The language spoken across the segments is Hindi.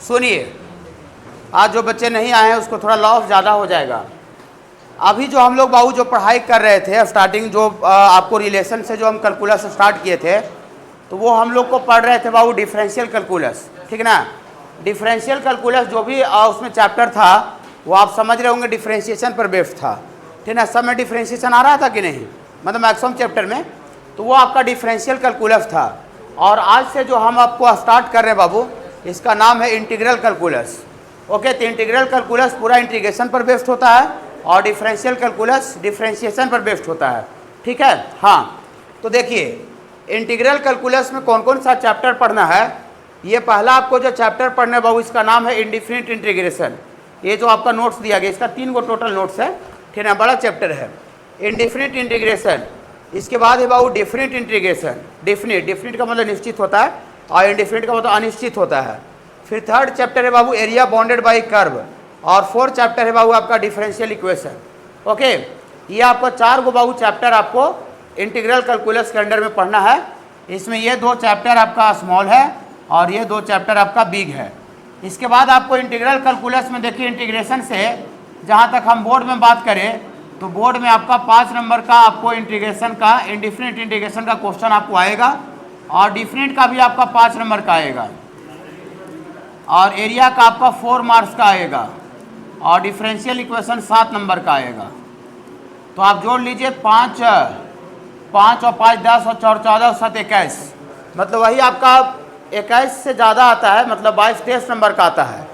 सुनिए, आज जो बच्चे नहीं आए हैं उसको थोड़ा लॉस ज़्यादा हो जाएगा। अभी जो हम लोग बाबू जो पढ़ाई कर रहे थे स्टार्टिंग, जो आपको रिलेशन से जो हम कैलकुलस स्टार्ट किए थे, तो वो हम लोग को पढ़ रहे थे बाबू डिफरेंशियल कैलकुलस, ठीक ना। डिफरेंशियल कैलकुलस जो भी उसमें चैप्टर था वो आप समझ रहे होंगे डिफरेंशिएशन पर बेस्ड था, ठीक ना। सब में डिफरेंशिएशन आ रहा था कि नहीं, मतलब मैक्सिमम चैप्टर में, तो वो आपका डिफरेंशियल कैलकुलस था। और आज से जो हम आपको स्टार्ट कर रहे हैं बाबू, इसका नाम है इंटीग्रल कैलकुलस। ओके, तो इंटीग्रल कैलकुलस पूरा इंटीग्रेशन पर बेस्ड होता है और डिफरेंशियल कैलकुलस डिफरेंशिएशन पर बेस्ड होता है, ठीक है। हाँ, तो देखिए इंटीग्रल कैलकुलस में कौन कौन सा चैप्टर पढ़ना है। ये पहला आपको जो चैप्टर पढ़ना है बाबू, इसका नाम है इंडिफिनिट इंटीग्रेशन। ये जो आपका नोट्स दिया गया, इसका 3 गो टोटल नोट्स है, ठीक है, बड़ा चैप्टर है इंडिफिनिट इंटीग्रेशन। इसके बाद है बाबू डिफिनिट इंटीग्रेशन। डिफिनिट का मतलब निश्चित होता है और इंडिफिनिट का मतलब अनिश्चित होता है। फिर थर्ड चैप्टर है बाबू एरिया बाउंडेड बाई कर्व, और फोर्थ चैप्टर है बाबू आपका डिफरेंशियल इक्वेशन। ओके, ये आपको 4 गो बाबू चैप्टर आपको इंटीग्रल कैलकुलस के अंडर में पढ़ना है। इसमें ये 2 चैप्टर आपका स्मॉल है और ये 2 चैप्टर आपका बिग है। इसके बाद आपको इंटीग्रल कैलकुलस में देखिए इंटीग्रेशन से जहाँ तक हम बोर्ड में बात करें तो बोर्ड में आपका 5 नंबर का आपको इंटीग्रेशन का इंडिफिनिट इंटीग्रेशन का क्वेश्चन आपको आएगा, और डिफिनिट का भी आपका 5 नंबर का आएगा, और एरिया का आपका 4 मार्क्स का आएगा, और डिफरेंशियल इक्वेशन 7 नंबर का आएगा। तो आप जोड़ लीजिए 5 और 5 10 और 4 14 और 7 21, मतलब वही आपका 21 से ज़्यादा आता है, मतलब 22 23 नंबर का आता है।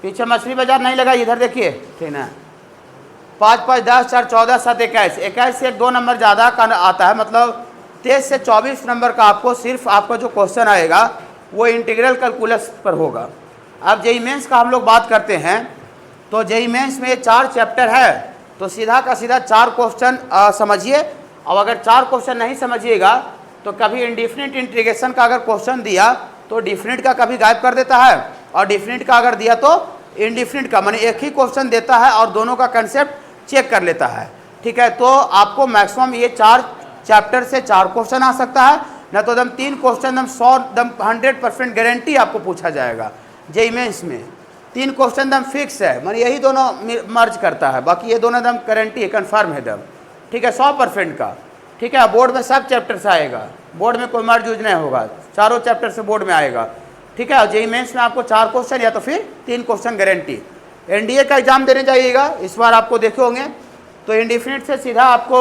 पीछे मछली बाजार नहीं लगा, इधर देखिए, ठीक ना। 5 5 10 4 14 7 21, 21 से 2 नंबर ज़्यादा का आता है, मतलब 23 से 24 नंबर का आपको सिर्फ आपका जो क्वेश्चन आएगा वो इंटीग्रल कैलकुलस पर होगा। अब जेईई मेंस का हम लोग बात करते हैं, तो जेईई मेंस में 4 चैप्टर है, तो सीधा का सीधा 4 क्वेश्चन समझिए। और अगर 4 क्वेश्चन नहीं समझिएगा तो कभी इंडिफिनिट इंटीग्रेशन का अगर क्वेश्चन दिया तो डिफिनिट का कभी गायब कर देता है, और डिफिनिट का अगर दिया तो इंडिफिनिट का, माने एक ही क्वेश्चन देता है और दोनों का कंसेप्ट चेक कर लेता है, ठीक है। तो आपको मैक्सिमम ये 4 चैप्टर से 4 क्वेश्चन आ सकता है, न तो दम 3 क्वेश्चन दम 100% गारंटी आपको पूछा जाएगा। जेईई मेंस में 3 क्वेश्चन दम फिक्स है, माने यही दोनों मर्ज करता है, बाकी ये दोनों दम गारंटी है, कन्फर्म है दम, ठीक है, 100% का, ठीक है। बोर्ड में सब चैप्टर से आएगा, बोर्ड में कोई मर्ज यूज नहीं होगा, चारों चैप्टर से बोर्ड में आएगा, ठीक है। और जेईई मेंस में आपको 4 क्वेश्चन या तो फिर 3 क्वेश्चन गारंटी। एनडीए का एग्जाम देने जाइएगा, इस बार आपको देखे होंगे, तो इंडिफिनिट से सीधा आपको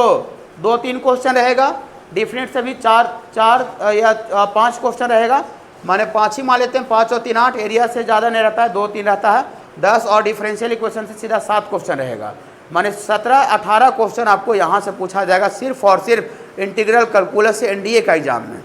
2-3 क्वेश्चन रहेगा, डिफिनिट से भी 4 या 5 क्वेश्चन रहेगा, माने 5 ही मान लेते हैं, 5 और 3 8, एरिया से ज़्यादा नहीं रहता है, 2-3 रहता है 10, और डिफरेंशियल इक्वेशन से सीधा 7 क्वेश्चन रहेगा, माने 17-18 क्वेश्चन आपको यहाँ से पूछा जाएगा सिर्फ और सिर्फ इंटीग्रल कैलकुलस से एनडीए का एग्जाम में,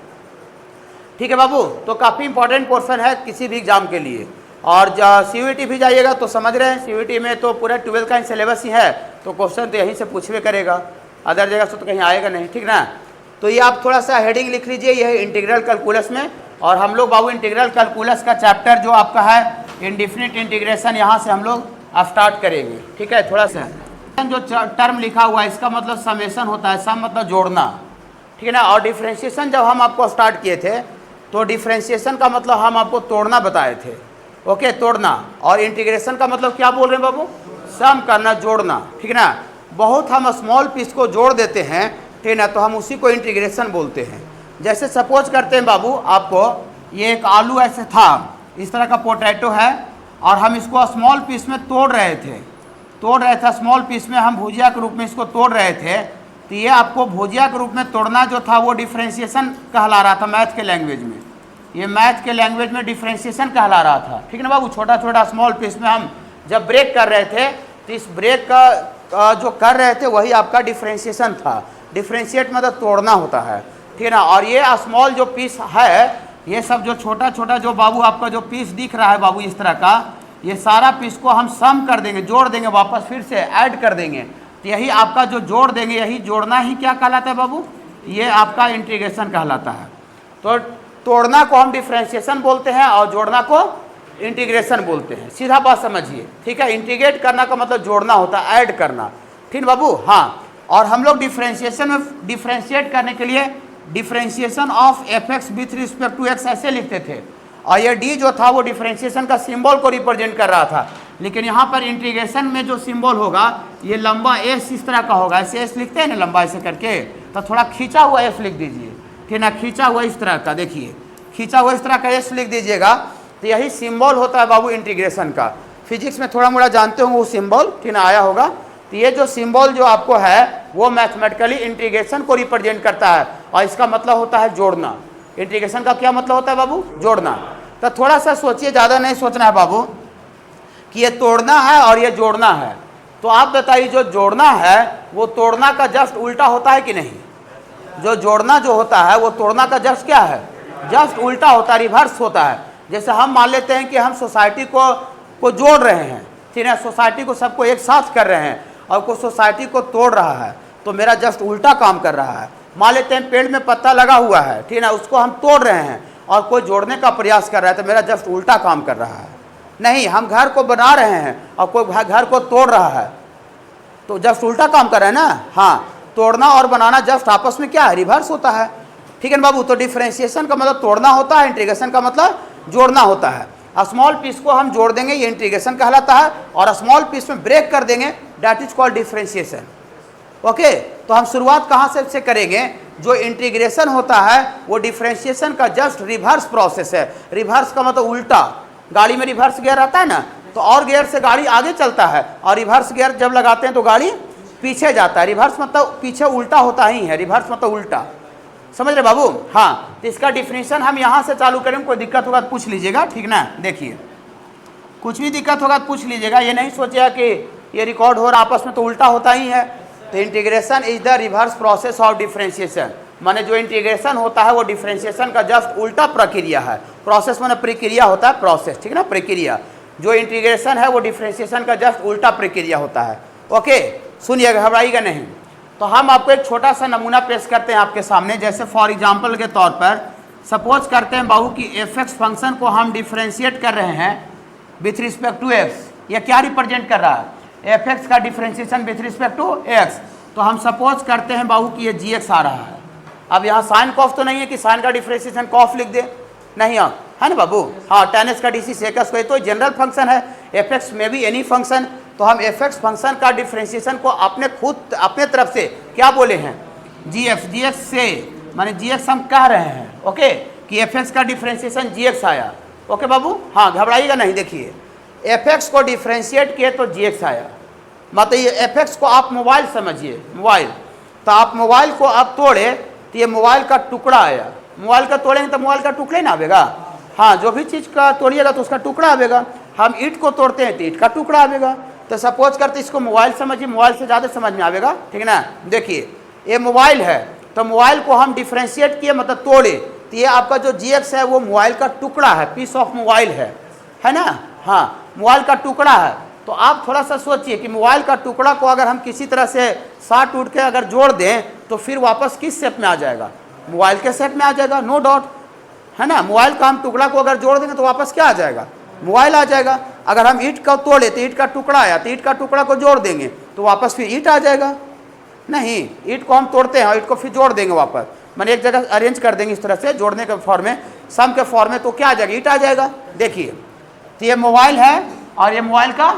ठीक है बाबू। तो काफ़ी इंपॉर्टेंट पोर्शन है किसी भी एग्जाम के लिए। और सीयूईटी भी जाइएगा तो समझ रहे हैं, सीयूईटी में तो पूरा 12 का सिलेबस ही है, तो क्वेश्चन तो यहीं से पूछवे करेगा, अदर जगह से तो कहीं आएगा नहीं, ठीक ना। तो ये आप थोड़ा सा हेडिंग लिख लीजिए, ये है इंटीग्रल कैलकुलस में। और हम लोग बाबू इंटीग्रल कैलकुलस का चैप्टर जो आपका है इंडिफिनिट इंटीग्रेशन, यहाँ से हम लोग स्टार्ट करेंगे, ठीक है। थोड़ा सा जो टर्म लिखा हुआ है इसका मतलब समेशन होता है, सम मतलब जोड़ना, ठीक है ना। और डिफ्रेंशिएशन जब हम आपको स्टार्ट किए थे तो डिफ्रेंशिएशन का मतलब हम आपको तोड़ना बताए थे, ओके, तोड़ना। और इंटीग्रेशन का मतलब क्या बोल रहे हैं बाबू, सम करना, जोड़ना, ठीक है ना। बहुत हम स्मॉल पीस को जोड़ देते हैं, ठीक है ना, तो हम उसी को इंटीग्रेशन बोलते हैं। जैसे सपोज करते हैं बाबू, आपको ये एक आलू ऐसे था, इस तरह का पोटैटो है, और हम इसको स्मॉल पीस में तोड़ रहे थे, स्मॉल पीस में हम भुजिया के रूप में इसको तोड़ रहे थे। तो ये आपको भुजिया के रूप में तोड़ना जो था वो डिफ्रेंशिएशन कहला रहा था मैथ के लैंग्वेज में, ये मैथ के लैंग्वेज में डिफ्रेंशिएशन कहला रहा था, ठीक है ना बाबू। छोटा छोटा स्मॉल पीस में हम जब ब्रेक कर रहे थे तो इस ब्रेक का जो कर रहे थे वही आपका डिफ्रेंशिएशन था। डिफ्रेंशिएट मतलब तोड़ना होता है, ठीक है ना। और ये स्मॉल जो पीस है, ये सब जो छोटा छोटा जो बाबू आपका जो पीस दिख रहा है बाबू इस तरह का, ये सारा पीस को हम सम कर देंगे, जोड़ देंगे, वापस फिर से ऐड कर देंगे, तो यही आपका जो जोड़ देंगे, यही जोड़ना ही क्या कहलाता है बाबू, ये आपका इंटीग्रेशन कहलाता है। तो तोड़ना को हम डिफ्रेंशिएशन बोलते हैं और जोड़ना को इंटीग्रेशन बोलते हैं, सीधा बात समझिए, ठीक है। इंटीग्रेट करना का मतलब जोड़ना होता है, ऐड करना, ठीक बाबू। हाँ, और हम लोग डिफ्रेंशिएशन में डिफ्रेंशिएट करने के लिए differentiation of f x with respect to x ऐसे लिखते थे, और ये डी जो था वो डिफरेंशिएशन का सिंबल को रिप्रेजेंट कर रहा था। लेकिन यहाँ पर इंटीग्रेशन में जो सिंबल होगा ये लंबा एस इस तरह का होगा, ऐसे एस लिखते हैं ना लंबा ऐसे करके, तो थोड़ा खींचा हुआ एस लिख दीजिए, ठीक ना, खींचा हुआ इस तरह का, देखिए खींचा हुआ इस तरह का एस लिख दीजिएगा। तो यही सिंबल होता है बाबू इंटीग्रेशन का। फिजिक्स में थोड़ा मोड़ा जानते हो वो सिंबल, ठीक ना, आया होगा। तो ये जो सिंबल जो आपको है वो मैथमेटिकली इंटीग्रेशन को रिप्रेजेंट करता है और इसका मतलब होता है जोड़ना। इंटीग्रेशन का क्या मतलब होता है बाबू? जोड़ना। तो थोड़ा सा सोचिए, ज़्यादा नहीं सोचना है बाबू कि ये तोड़ना है और ये जोड़ना है। तो आप बताइए जो जोड़ना है वो तोड़ना का जस्ट उल्टा होता है कि नहीं? जो जोड़ना जो होता है वो तोड़ना का जस्ट क्या है? जस्ट उल्टा होता है, रिवर्स होता है। जैसे हम मान लेते हैं कि हम सोसाइटी को जोड़ रहे हैं, ठीक है, सोसाइटी को सबको एक साथ कर रहे हैं और कोई सोसाइटी को तोड़ रहा है, तो मेरा जस्ट उल्टा काम कर रहा है। मान लेते हैं पेड़ में पत्ता लगा हुआ है, ठीक है, उसको हम तोड़ रहे हैं और कोई जोड़ने का प्रयास कर रहा है, तो मेरा जस्ट उल्टा काम कर रहा है। नहीं, हम घर को बना रहे हैं और कोई घर को तोड़ रहा है, तो जस्ट उल्टा काम कर रहे हैं ना। हाँ, तोड़ना और बनाना जस्ट आपस में क्या है? रिवर्स होता है, ठीक है ना बाबू। तो डिफरेंशिएशन का मतलब तोड़ना होता है, इंटीग्रेशन का मतलब जोड़ना होता है। स्मॉल पीस को हम जोड़ देंगे, ये इंटीग्रेशन कहलाता है, और स्मॉल पीस में ब्रेक कर देंगे, that is called differentiation. Okay, तो हम शुरुआत कहाँ से करेंगे? जो इंटीग्रेशन होता है वो डिफरेंशिएशन का जस्ट रिवर्स प्रोसेस है। रिवर्स का मतलब उल्टा। गाड़ी में रिवर्स गियर आता है ना, तो और गियर से गाड़ी आगे चलता है और रिवर्स गियर जब लगाते हैं तो गाड़ी पीछे जाता है। रिवर्स मतलब पीछे उल्टा होता ही है, रिवर्स मतलब उल्टा। समझ रहे बाबू? हाँ, तो इसका डिफिनीशन हम यहाँ से चालू करेंगे। कोई दिक्कत होगा तो पूछ लीजिएगा, ठीक ना। देखिए, कुछ भी दिक्कत होगा तो पूछ लीजिएगा, ये नहीं सोचिएगा कि ये रिकॉर्ड हो रहा आपस में तो उल्टा होता ही है। तो integration is the reverse process of differentiation, माने जो इंटीग्रेशन होता है वो डिफरेंशिएशन का जस्ट उल्टा प्रक्रिया है। प्रोसेस माने प्रक्रिया होता है, प्रोसेस, ठीक है ना, प्रक्रिया। जो इंटीग्रेशन है वो डिफरेंशिएशन का जस्ट उल्टा प्रक्रिया होता है। ओके, सुनिएगा, घबराइएगा नहीं। तो हम आपको एक छोटा सा नमूना पेश करते हैं आपके सामने। जैसे फॉर एग्जांपल के तौर पर सपोज करते हैं बाबू कि एफ(x) फंक्शन को हम डिफरेंशिएट कर रहे हैं विथ रिस्पेक्ट टू x। ये क्या रिप्रेजेंट कर रहा है? एफ(x) का differentiation with respect to x। तो हम सपोज करते हैं बाबू कि ये gx आ रहा है। अब यहाँ साइन कॉफ तो नहीं है कि साइन का डिफरेंशिएशन कॉफ लिख दे, नहीं है ना बाबू। हाँ, tan x का dc sec x, तो जनरल फंक्शन है, एफ(x) में भी एनी फंक्शन। तो हम एफ(x) फंक्शन का डिफरेंशिएशन को अपने तरफ से क्या बोले हैं? gx से, माने gx हम कह रहे हैं, ओके, कि एफ(x) का डिफरेंशिएशन gx आया। ओके बाबू, हाँ, घबराइएगा नहीं। देखिए, एफ(x) को डिफरेंशिएट किए तो gx आया, मतलब ये एफ(x) को आप मोबाइल समझिए, मोबाइल। तो आप मोबाइल को आप तोड़े तो ये मोबाइल का टुकड़ा आया। मोबाइल का तोड़ेंगे तो मोबाइल का टुकड़ा ना आवेगा। हाँ, जो भी चीज़ का तोड़िएगा तो उसका टुकड़ा आवेगा। हम ईंट को तोड़ते हैं तो ईंट का टुकड़ा आवेगा। तो सपोज करते इसको मोबाइल समझिए, मोबाइल से ज़्यादा समझ में आवेगा, ठीक ना। देखिए, ये मोबाइल है, तो मोबाइल को हम डिफरेंशिएट किए मतलब तोड़े, तो ये आपका जो gx है वो मोबाइल का टुकड़ा है, पीस ऑफ मोबाइल है ना। हाँ, मोबाइल का टुकड़ा है। तो आप थोड़ा सा सोचिए कि मोबाइल का टुकड़ा को अगर हम किसी तरह से साट उठ के अगर जोड़ दें तो फिर वापस किस शेप में आ जाएगा? मोबाइल के शेप में आ जाएगा, नो डाउट, है ना। मोबाइल का हम टुकड़ा को अगर जोड़ देंगे तो वापस क्या आ जाएगा? मोबाइल आ जाएगा। अगर हम ईंट का तोड़े तो ईंट का टुकड़ा आया, तो ईंट का टुकड़ा को जोड़ देंगे तो वापस फिर ईंट आ जाएगा। नहीं, ईंट को हम तोड़ते हैं, ईंट को फिर जोड़ देंगे वापस, मैंने एक जगह अरेंज कर देंगे इस तरह से जोड़ने के फॉर्म में, सम के फॉर्म में, तो क्या आ जाएगा? ईंट आ जाएगा। देखिए, तो ये मोबाइल है और ये मोबाइल का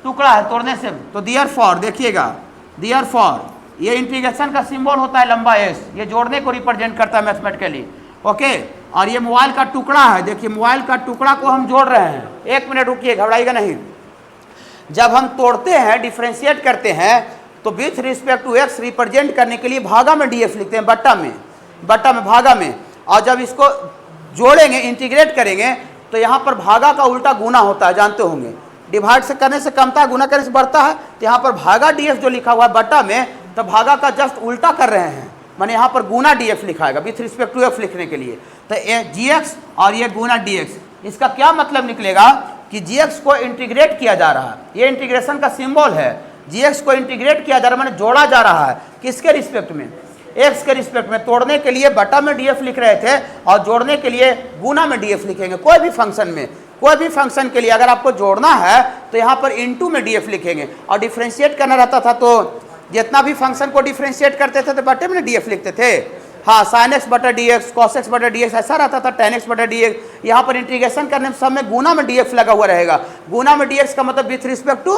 टुकड़ा है तोड़ने से। तो देयरफॉर, देखिएगा, देयरफॉर ये इंटीग्रेशन का सिंबल होता है लंबा एस, ये जोड़ने को रिप्रेजेंट करता है मैथमेटिकली, ओके। और ये मोबाइल का टुकड़ा है। देखिए, मोबाइल का टुकड़ा को हम जोड़ रहे हैं। एक मिनट रुकिए, घबराइएगा नहीं। जब हम तोड़ते हैं, डिफरेंशिएट करते हैं, तो with respect to x represent करने के लिए भागा में डीएफ लिखते हैं, बट्टा में भागा में। और जब इसको जोड़ेंगे, इंटीग्रेट करेंगे, तो यहाँ पर भागा का उल्टा गुना होता है, जानते होंगे। डिवाइड से करने से कमता है, गुना करने से बढ़ता है। तो यहाँ पर भागा डीएफ जो लिखा हुआ है बट्टा में, तो भागा का जस्ट उल्टा कर रहे हैं, माने यहाँ पर गुना डीएफ लिखाएगा विथ रिस्पेक्ट टू एफ लिखने के लिए। तो ये जीएक्स और ये गुना डीएक्स, इसका क्या मतलब निकलेगा कि जीएक्स को इंटीग्रेट किया जा रहा है। ये इंटीग्रेशन का सिंबल है, जीएक्स को इंटीग्रेट किया जा रहा है, माने जोड़ा जा रहा है। किसके रिस्पेक्ट में? एक्स के रिस्पेक्ट में। तोड़ने के लिए बटा में डीएफ लिख रहे थे और जोड़ने के लिए गुना में डीएफ लिखेंगे। कोई भी फंक्शन में, कोई भी फंक्शन के लिए अगर आपको जोड़ना है तो यहाँ पर इनटू में डीएफ लिखेंगे। और डिफरेंशिएट करना रहता था तो जितना भी फंक्शन को डिफरेंशिएट करते थे तो बटे में डीएफ लिखते थे। हाँ साइन एक्स बटा डी एक्स, कॉस एक्स बटा डी एक्स ऐसा रहता था, टेन एक्स बटा डी एक्स। यहाँ पर इंटीग्रेशन करने में सब में गुना में डी एक्स लगा हुआ रहेगा। गुना में डी एक्स का मतलब विथ रिस्पेक्ट टू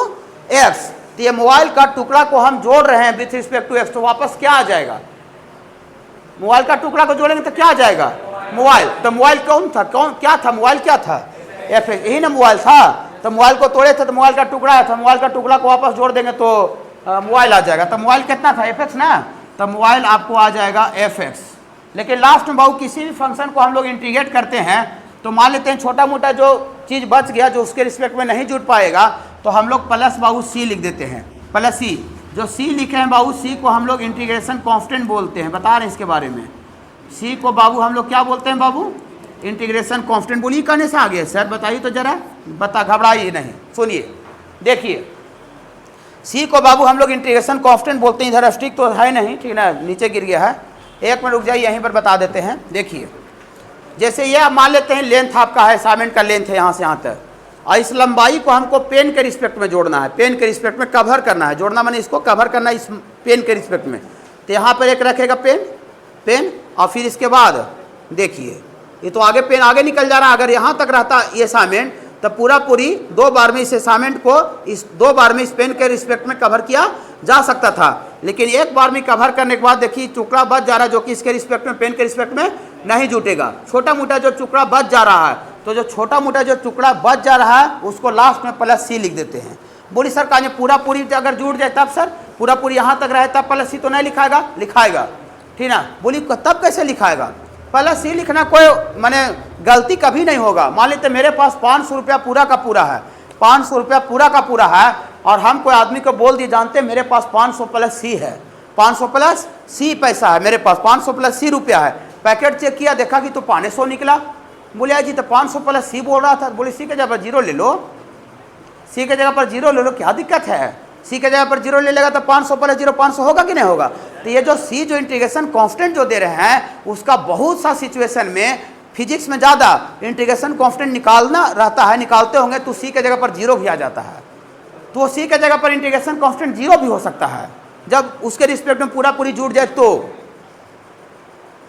एक्स। तो ये मोबाइल का टुकड़ा को हम जोड़ रहे हैं विथ रिस्पेक्ट टू एक्स, तो वापस क्या आ जाएगा? मोबाइल का टुकड़ा को जोड़ेंगे तो क्या आ जाएगा? मोबाइल। तो मोबाइल कौन था, कौन क्या था? मोबाइल क्या था? एफ एक्स, यही ना मोबाइल था। तो मोबाइल को तोड़े थे तो मोबाइल का टुकड़ा था, मोबाइल का टुकड़ा को वापस जोड़ देंगे तो मोबाइल आ जाएगा। तो मोबाइल कितना था? एफ एक्स ना। तो मोबाइल आपको आ जाएगा एफ एक्स। लेकिन लास्ट में बाबू किसी भी फंक्शन को हम लोग इंटीग्रेट करते हैं तो मान लेते हैं छोटा मोटा जो चीज़ बच गया जो उसके रिस्पेक्ट में नहीं जुड़ पाएगा तो हम लोग प्लस बाबू सी लिख देते हैं, प्लस सी। जो सी लिखे हैं बाबू, सी को हम लोग इंटीग्रेशन कांस्टेंट बोलते हैं, बता रहे हैं इसके बारे में। सी को बाबू हम लोग क्या बोलते हैं बाबू? Integration constant. बोलिए कहने से आ गया सर, बताइए तो जरा, बता, घबराइए नहीं, सुनिए देखिए। सी को बाबू हम लोग इंटीग्रेशन कांस्टेंट बोलते हैं। इधर स्टिक तो है नहीं, ठीक ना, नीचे गिर गया है। एक मिनट रुक जाइए, यहीं पर बता देते हैं। देखिए जैसे ये आप मान लेते हैं लेंथ आपका है, असाइनमेंट का लेंथ है यहाँ से यहाँ तक, और इस लंबाई को हमको पेन के रिस्पेक्ट में जोड़ना है, पेन के रिस्पेक्ट में कवर करना है। जोड़ना माने इसको कवर करना है इस पेन के रिस्पेक्ट में। तो यहाँ पर एक रखेगा पेन, और फिर इसके बाद देखिए ये तो आगे पेन आगे निकल जा रहा है। अगर यहाँ तक रहता ये असाइनमेंट तो पूरा पूरी 2 बार में इस असाइनमेंट को इस 2 बार में इस पेन के रिस्पेक्ट में कवर किया जा सकता था। लेकिन एक बार में कवर करने के बाद देखिए टुकड़ा बच जा रहा है जो कि इसके रिस्पेक्ट में, पेन के रिस्पेक्ट में नहीं जुटेगा। छोटा मोटा जो टुकड़ा बच जा रहा है, तो जो छोटा मोटा जो टुकड़ा बच जा रहा है उसको लास्ट में प्लस सी लिख देते हैं। बोली सर कहा पूरा पूरी अगर जुट जाए तब? सर पूरा पूरी यहाँ तक रहे तब प्लस सी तो नहीं लिखाएगा? लिखाएगा, ठीक ना। बोली तब कैसे लिखाएगा? प्लस सी लिखना कोई माने गलती कभी नहीं होगा। मान लेते मेरे पास 500 रुपया पूरा का पूरा है, 500 रुपया पूरा का पूरा है, और हम कोई आदमी को बोल दिए जानते मेरे पास 500 प्लस सी है, 500 प्लस सी पैसा है मेरे पास, 500 प्लस सी रुपया है। पैकेट चेक किया, देखा कि तो 500 निकला। बोले जी तो 500 प्लस सी बोल रहा था। बोले सी के जगह पर जीरो ले लो, सी के जगह पर जीरो ले लो, क्या दिक्कत है? सी के जगह पर जीरो ले लेगा तो 500 प्लस जीरो 500 होगा कि नहीं होगा? तो ये जो सी जो इंटीग्रेशन कांस्टेंट जो दे रहे हैं उसका बहुत सा सिचुएशन में फिजिक्स में ज़्यादा इंटीग्रेशन कांस्टेंट निकालना रहता है, निकालते होंगे तो सी के जगह पर जीरो भी आ जाता है। तो सी के जगह पर इंटीग्रेशन कांस्टेंट जीरो भी हो सकता है जब उसके रिस्पेक्ट में पूरा पूरी जुड़ जाए तो।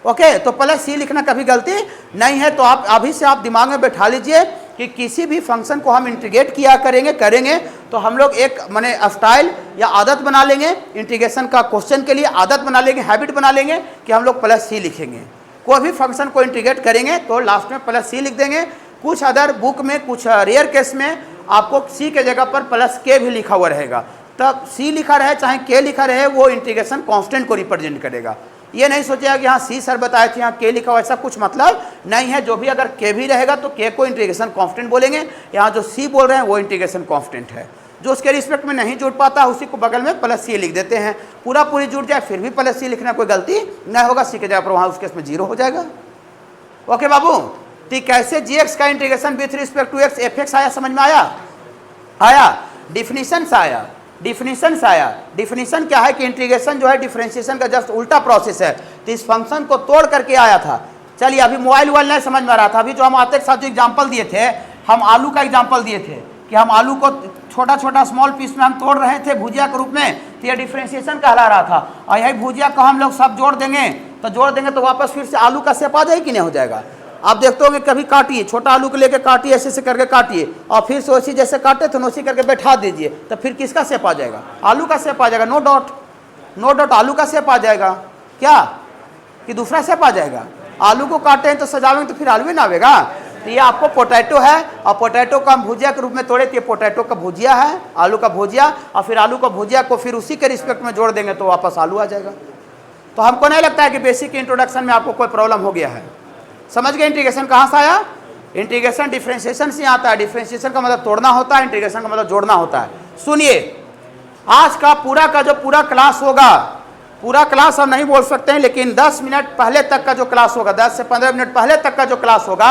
ओके, तो प्लस सी लिखना कभी गलती नहीं है। तो आप अभी से आप दिमाग में बैठा लीजिए कि किसी भी फंक्शन को हम इंटीग्रेट किया करेंगे तो हम लोग एक माने स्टाइल या आदत बना लेंगे, इंटीग्रेशन का क्वेश्चन के लिए आदत बना लेंगे, हैबिट बना लेंगे कि हम लोग प्लस सी लिखेंगे। कोई भी फंक्शन को इंटीग्रेट करेंगे तो लास्ट में प्लस सी लिख देंगे। कुछ अदर बुक में, कुछ रेयर केस में आपको सी के जगह पर प्लस के भी लिखा हुआ रहेगा। तब सी लिखा रहे चाहे के लिखा रहे, वो इंटीग्रेशन कांस्टेंट को रिप्रेजेंट करेगा। ये नहीं सोचेगा कि हाँ सी सर बताए थे यहाँ के लिखा हुआ, ऐसा कुछ मतलब नहीं है। जो भी अगर के भी रहेगा तो के को इंटीग्रेशन कांस्टेंट बोलेंगे। यहाँ जो सी बोल रहे हैं वो इंटीग्रेशन कांस्टेंट है। जो उसके रिस्पेक्ट में नहीं जुड़ पाता उसी को बगल में प्लस सी लिख देते हैं। पूरा पूरी जुड़ जाए फिर भी प्लस सी लिखना कोई गलती नहीं होगा, सी के जगह पर वहाँ उसके इसमें जीरो हो जाएगा। ओके बाबू, ठीक। कैसे जी एक्स का integration with respect to x f x आया, समझ में आया? डिफिनीशन से आया, डिफिनीशन से आया। डिफिनीशन क्या है कि इंटीग्रेशन जो है डिफरेंशिएशन का जस्ट उल्टा प्रोसेस है। तो इस फंक्शन को तोड़ करके आया था। चलिए अभी मोबाइल नहीं समझ में आ रहा था। अभी जो हम आते के साथ जो एग्जाम्पल दिए थे, हम आलू का एग्जाम्पल दिए थे कि हम आलू को छोटा छोटा स्मॉल पीस में हम तोड़ रहे थे भुजिया के रूप में, तो यह डिफरेंशिएशन कहला रहा था। और यही भुजिया को हम लोग सब जोड़ देंगे तो वापस फिर से आलू का शेप आ जाएगी कि नहीं हो जाएगा? आप देखते होंगे कभी काटिए, छोटा आलू को लेकर काटिए, ऐसे करके काटिए और फिर से उसी जैसे काटे तो उसी करके बैठा दीजिए, तो फिर किसका शेप आ जाएगा? आलू का शेप आ जाएगा। नो डाउट आलू का शेप आ जाएगा। क्या कि दूसरा शेप आ जाएगा? आलू को काटे हैं तो सजावेंगे तो फिर आलू ही ना आवेगा। तो ये आपको पोटैटो है और पोटैटो को हम भुजिया के रूप में तोड़े, तो ये पोटैटो का भुजिया है, आलू का भुजिया। और फिर आलू का भुजिया को फिर उसी के रिस्पेक्ट में जोड़ देंगे तो वापस आलू आ जाएगा। तो हमको नहीं लगता है कि बेसिक इंट्रोडक्शन में आपको कोई प्रॉब्लम हो गया है। समझ गए इंटीग्रेशन कहाँ से आया? इंटीग्रेशन डिफरेंशिएशन से आता है। डिफरेंशिएशन का मतलब तोड़ना होता है, इंटीग्रेशन का मतलब जोड़ना होता है। सुनिए, आज का जो पूरा क्लास होगा, पूरा क्लास हम नहीं बोल सकते हैं, लेकिन 10 मिनट पहले तक का जो क्लास होगा, 10 से 15 मिनट पहले तक का जो क्लास होगा,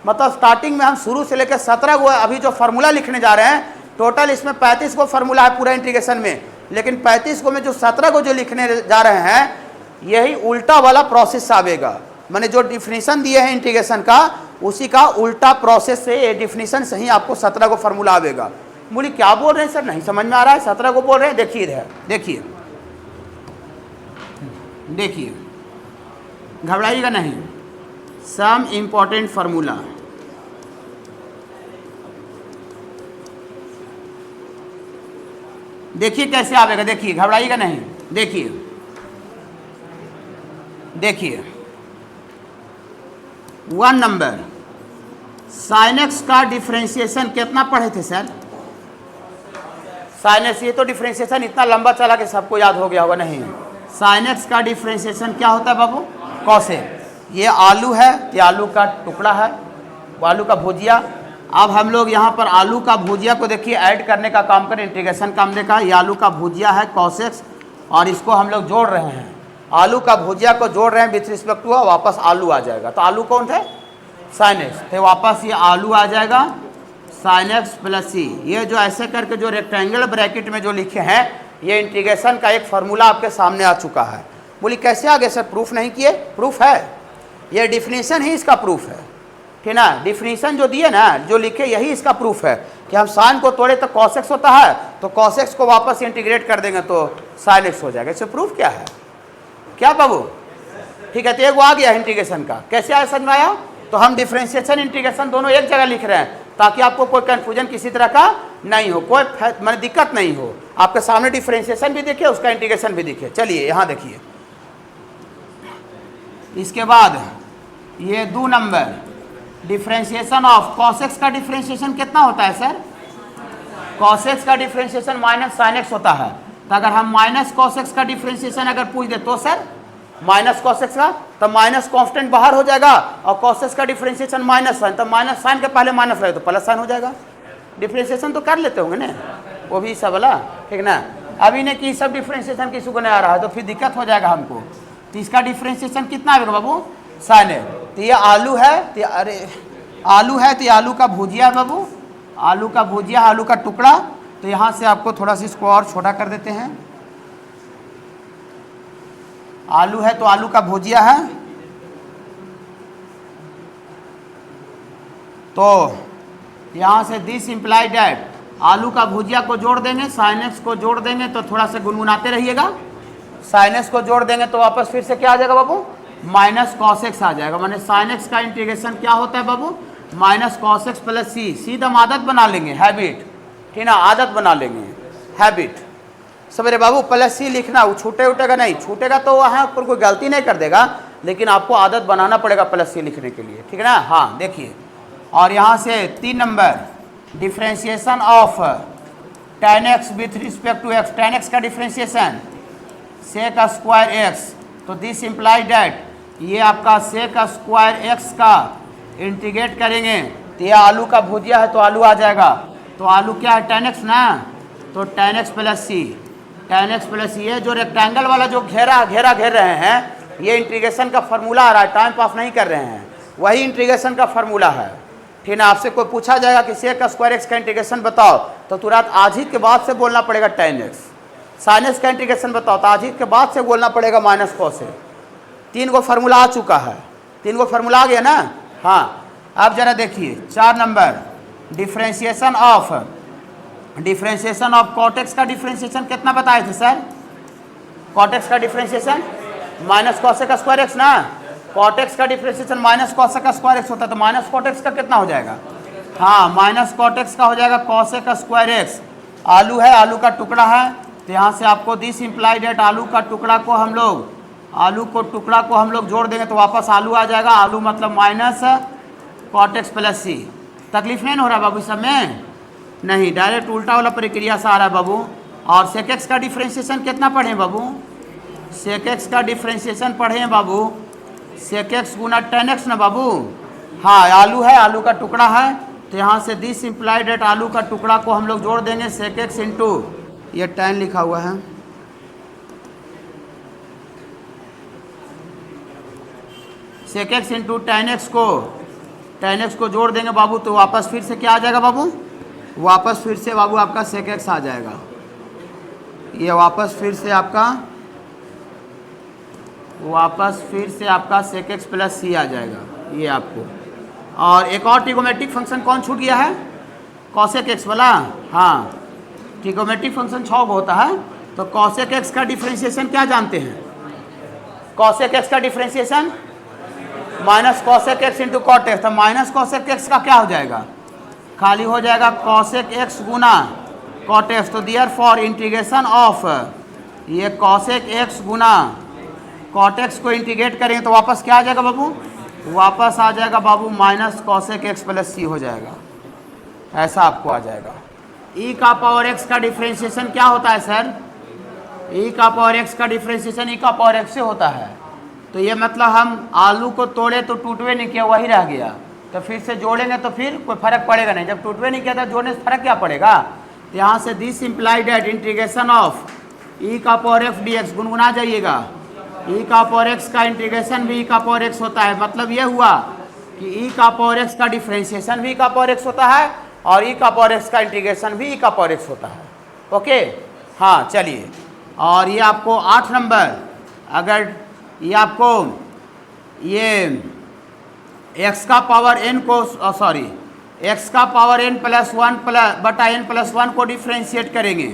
मतलब स्टार्टिंग में हम शुरू से लेकर 17 को अभी जो फार्मूला लिखने जा रहे हैं, टोटल इसमें 35 को फार्मूला है पूरा इंटीग्रेशन में, लेकिन 35 को में जो 17 को जो लिखने जा रहे हैं यही उल्टा वाला प्रोसेस आवेगा। मैंने जो डिफिनीशन दिए हैं इंटीग्रेशन का, उसी का उल्टा प्रोसेस से ये डिफिनीशन से ही आपको 17 को फार्मूला आवेगा। बोली क्या बोल रहे हैं सर, नहीं समझ में आ रहा है? 17 को बोल रहे हैं। देखिए इधर, देखिए घबराइएगा नहीं। सम इम्पॉर्टेंट फार्मूला, देखिए कैसे आएगा, देखिए घबराइएगा नहीं। देखिए देखिए 1 नंबर sin x का डिफ्रेंशिएशन कितना पढ़े थे सर? sin x, ये तो डिफ्रेंशिएशन इतना लंबा चला कि सबको याद हो गया होगा। नहीं, sin x का डिफ्रेंशिएशन क्या होता है बाबू? cosec। ये आलू है, ये आलू का टुकड़ा है, वो आलू का भुजिया। अब हम लोग यहाँ पर आलू का भुजिया को देखिए ऐड करने का काम करें, इंटीग्रेशन काम देखा। ये आलू का भुजिया है cos x, और इसको हम लोग जोड़ रहे हैं। आलू का भुजिया को जोड़ रहे हैं विथ रिस्पेक्ट टू, वापस आलू आ जाएगा। तो आलू कौन थे? sin x, तो वापस ये आलू आ जाएगा sin x प्लस c। ये जो ऐसे करके जो रेक्टेंगल ब्रैकेट में जो लिखे हैं, ये इंटीग्रेशन का एक फार्मूला आपके सामने आ चुका है। बोली कैसे आ गए सर? प्रूफ नहीं किए? प्रूफ है, ये डिफिनीशन ही इसका प्रूफ है, ठीक ना। डिफिनीशन जो दिए ना, जो लिखे, यही इसका प्रूफ है कि हम साइन को तोड़े तो cos x होता है, तो cos x को वापस इंटीग्रेट कर देंगे तो sin x हो जाएगा। इससे प्रूफ क्या है? क्या बाबू? ठीक है, तो एक आ गया इंटीग्रेशन का। कैसे आया समझ में आया? तो हम डिफरेंशिएशन इंटीग्रेशन दोनों एक जगह लिख रहे हैं ताकि आपको कोई कंफ्यूजन किसी तरह का नहीं हो, कोई मतलब दिक्कत नहीं हो। आपके सामने डिफरेंशिएशन भी दिखे, उसका इंटीग्रेशन भी दिखे। चलिए यहाँ देखिए, इसके बाद ये 2 number differentiation of cos x का डिफरेंशिएशन कितना होता है सर? cos x का डिफरेंशिएशन माइनस sin x होता है। तो अगर हम माइनस cos x का डिफरेंशिएशन अगर पूछ दे तो सर माइनस cos x का, तो माइनस कांस्टेंट बाहर हो जाएगा, और cos x का डिफरेंशिएशन माइनस साइन, तो माइनस साइन के पहले माइनस लगे तो प्लस साइन हो जाएगा। डिफरेंशिएशन तो कर लेते होंगे ना, वो भी सब वाला, ठीक ना। अभी ने कि सब डिफरेंशिएशन किसी को नहीं आ रहा है तो फिर दिक्कत हो जाएगा हमको। तो इसका डिफरेंशिएशन कितना आएगा बाबू? साइन है। तो ये आलू है, तो अरे आलू है, तो ये आलू का भुजिया है बाबू, आलू का भुजिया, आलू का टुकड़ा। तो यहाँ से आपको थोड़ा सा इसको और छोटा कर देते हैं। आलू है तो आलू का भुजिया है, तो यहाँ से दिस इम्प्लाई डैट, आलू का भुजिया को जोड़ देंगे, sin x को जोड़ देंगे, तो थोड़ा सा गुनगुनाते रहिएगा। sin x को जोड़ देंगे तो वापस फिर से क्या आ जाएगा बाबू? माइनस cos x आ जाएगा। माने sin x का इंटीग्रेशन क्या होता है बाबू? Minus cos x plus c। सीधा हम आदत बना लेंगे, हैबिट, ठीक ना, आदत बना लेंगे, हैबिट। सवेरे बाबू प्लस c लिखना, वो छूटे उठेगा नहीं, छूटेगा तो वहाँ पर कोई गलती नहीं कर देगा, लेकिन आपको आदत बनाना पड़ेगा प्लस c लिखने के लिए, ठीक है ना। हाँ देखिए, और यहाँ से 3 number differentiation of tan x with respect to x, tan x का डिफ्रेंशिएशन sec स्क्वायर x, तो दिस इम्प्लाई डैट ये आपका sec स्क्वायर x का इंटीग्रेट करेंगे, तो ये आलू का भुजिया है तो आलू आ जाएगा। तो आलू क्या है? tan x ना, तो tan x plus c, tan x plus ये जो रेक्टेंगल वाला जो घेरा घेर रहे हैं, ये इंटीग्रेशन का फार्मूला आ रहा है, टाइम पास नहीं कर रहे हैं, वही इंटीग्रेशन का फार्मूला है, ठीक ना। आपसे कोई पूछा जाएगा कि sec स्क्वायर x का इंटीग्रेशन बताओ, तो तुरंत आज ही के बाद से बोलना पड़ेगा tan x। sin x का इंटीग्रेशन बताओ तो आज ही के बाद से बोलना पड़ेगा माइनस cos x। 3 गो फार्मूला आ चुका है, 3 गो फार्मूला आ गया ना। हाँ, अब जरा देखिए 4 number differentiation of cot x का डिफ्रेंशिएशन कितना बताए थे सर? cot x का differentiation minus cos x square x ना, cot x का differentiation minus cos x square x होता है, तो माइनस cot x का कितना हो जाएगा? हाँ, माइनस cot x का हो जाएगा cos x स्क्वायर x। आलू है, आलू का टुकड़ा है, तो यहाँ से आपको दिस इम्प्लाई डेट आलू का टुकड़ा को हम लोग जोड़ देंगे तो वापस आलू आ जाएगा। आलू मतलब minus cot x plus c। तकलीफ नहीं हो रहा बाबू सब में? नहीं, डायरेक्ट उल्टा वाला प्रक्रिया से आ रहा है बाबू। और sec x का डिफ्रेंशिएशन कितना पढ़े बाबू? sec x का डिफ्रेंशिएशन पढ़े बाबू, sec x गुना tan x ना बाबू। हाँ, आलू है, आलू का टुकड़ा है, तो यहाँ से दिस इम्प्लाइड डेट आलू का टुकड़ा को हम लोग जोड़ देंगे sec x इंटू, ये tan लिखा हुआ है, sec x into tan x को जोड़ देंगे बाबू, तो वापस फिर से क्या आ जाएगा बाबू? वापस फिर से बाबू आपका sec x आ जाएगा। ये वापस फिर से आपका sec x प्लस c आ जाएगा, ये आपको। और एक और ट्रिगोमेट्रिक फंक्शन कौन छूट गया है? cosec x वाला। हाँ, ट्रिगोमेट्रिक फंक्शन 6 को होता है, तो cosec x का डिफ्रेंशिएशन क्या जानते हैं? cosec x का differentiation minus cosec x into cot x. तो माइनस कॉसेक एक्स का क्या हो जाएगा, खाली हो जाएगा कॉसेक एक्स गुना कॉट एक्स। तो दियर फॉर इंटीग्रेशन ऑफ ये कॉसेक एक्स गुना कॉट एक्स को इंटीग्रेट करेंगे तो वापस क्या आ जाएगा बाबू, वापस आ जाएगा बाबू माइनस कॉसेक एक्स प्लस सी हो जाएगा, ऐसा आपको आ जाएगा। ई का पावर एक्स का डिफ्रेंशिएशन क्या होता है सर, ई का पावर एक्स का डिफ्रेंशिएशन ई का पावर एक्स से होता है। तो ये मतलब हम आलू को तोड़े तो टूटवे नहीं किया, वही रह गया, तो फिर से जोड़ेंगे तो फिर कोई फर्क पड़ेगा नहीं। जब टूटवे नहीं किया था जोड़ने से फर्क क्या पड़ेगा। तो यहाँ से this implied at integration of e का पावर एक्स डी एक्स, गुनगुना जाइएगा, ई का पावर एक्स का इंटीग्रेशन भी ई का पावर एक्स होता है। मतलब ये हुआ कि ई का पावर एक्स का डिफ्रेंशिएशन भी ई का पावर एक्स होता है और ई का पावर एक्स का इंटीग्रेशन भी ई का पावर एक्स होता है। ओके, हाँ चलिए। और ये आपको 8 नंबर, अगर ये आपको ये x का पावर n को सॉरी x का पावर n प्लस 1 प्लस बटा n प्लस 1 को डिफ्रेंशिएट करेंगे।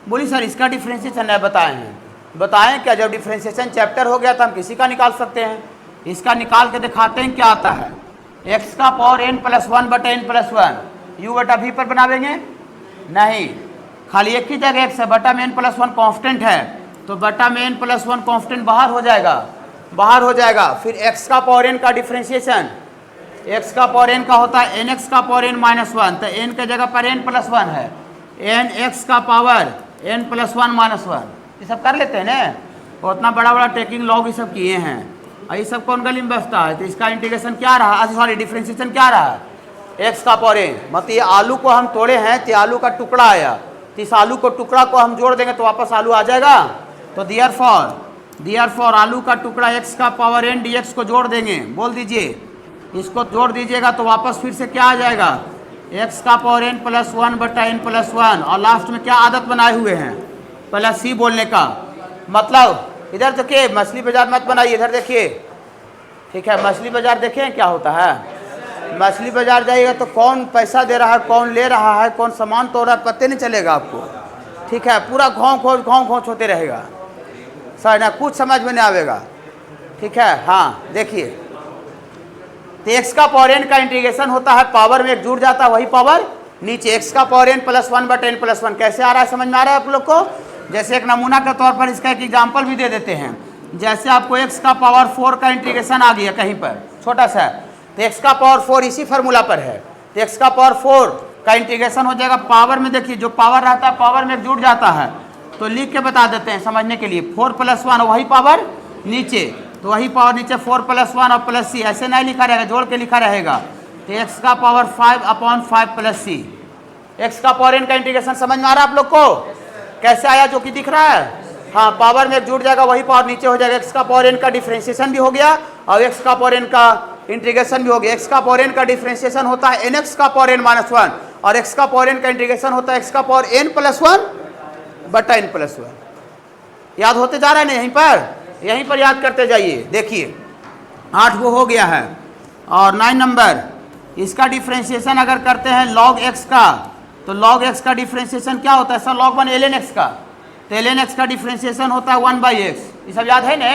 बोली सर इसका डिफ्रेंशिएशन नहीं बताए हैं, बताएं क्या। जब डिफ्रेंशिएशन चैप्टर हो गया तो हम किसी का निकाल सकते हैं, इसका निकाल के दिखाते हैं क्या आता है। x का पावर n प्लस 1 बटा n प्लस 1 u बटा v पर बनावेंगे नहीं, खाली एक ही जगह x है, बटा में n प्लस 1 कॉन्स्टेंट है, तो बटा में n प्लस 1 कॉन्स्टेंट बाहर हो जाएगा, बाहर हो जाएगा। फिर x का पावर n का डिफ्रेंशिएशन, x का पावर n का होता है nx का पावर n माइनस 1, तो n के जगह पर n प्लस 1 है, nx का पावर n प्लस 1 माइनस 1, ये सब कर लेते हैं ना। उतना बड़ा बड़ा टेकिंग लॉग ये सब किए हैं, ये सब कौन गली में बसता है। तो इसका इंटीग्रेशन क्या रहा, सॉरी डिफ्रेंशिएशन क्या रहा, x का पावर n। मतलब ये आलू को हम तोड़े हैं तो आलू का टुकड़ा आया, तो इस आलू को टुकड़ा को हम जोड़ देंगे तो वापस आलू आ जाएगा। तो दियर फॉर आलू का टुकड़ा x का पावर n dx को जोड़ देंगे, बोल दीजिए, इसको जोड़ दीजिएगा तो वापस फिर से क्या आ जाएगा, x का पावर n प्लस 1 बटा n प्लस 1, और लास्ट में क्या आदत बनाए हुए हैं प्लस c बोलने का। मतलब इधर देखिए, मछली बाजार मत बनाइए, इधर देखिए, ठीक है। मछली बाजार देखें क्या होता है, मछली बाजार जाइएगा तो कौन पैसा दे रहा है, कौन ले रहा है, कौन सामान तोड़ रहा है, पता नहीं चलेगा आपको, ठीक है। पूरा घोंच होते रहेगा, सर ना कुछ समझ में नहीं आवेगा, ठीक है। हाँ देखिए, तो x का पावर n का इंटीग्रेशन होता है, पावर में एक जुड़ जाता है, वही पावर नीचे, x का पावर n प्लस 1 बटा n प्लस 1। कैसे आ रहा है, समझ में आ रहा है आप लोग को। जैसे एक नमूना के तौर पर इसका एक एग्जाम्पल भी दे देते हैं। जैसे आपको x का पावर 4 का इंटीग्रेशन आ गया कहीं पर छोटा सा, तो x का पावर 4 इसी फार्मूला पर है, तो x का पावर 4 का इंटीग्रेशन हो जाएगा। पावर में देखिए जो पावर रहता है पावर में जुड़ जाता है, तो लिख के बता देते हैं समझने के लिए, 4 प्लस 1 वही पावर नीचे, तो वही पावर नीचे 4 प्लस 1 और प्लस सी, ऐसे नहीं लिखा रहेगा, जोड़ के लिखा रहेगा। तो x का पावर 5/5 प्लस सी, x का पावर n का इंटीग्रेशन समझ में आ रहा है आप लोग को, कैसे आया जो कि दिख रहा है। हाँ, पावर में जुड़ जाएगा, वही पावर नीचे हो जाएगा। x का पावर n का डिफ्रेंशिएशन भी हो गया और x का पावर n का इंटीग्रेशन भी हो गया। x का पावर n का डिफ्रेंशिएशन होता है nx का पावर n माइनस 1 और x का पावर n का इंटीग्रेशन होता है x का पावर n प्लस 1 बटा n प्लस 1। याद होते जा रहा है ना, यहीं पर याद करते जाइए। देखिए 8 वो हो गया है। और 9 नंबर, इसका डिफ्रेंशिएशन अगर करते हैं log x का, तो log x का डिफ्रेंशिएशन क्या होता है सर, log 1 ln x का, तो ln x का डिफ्रेंशिएशन होता है 1/x। ये सब याद है ना।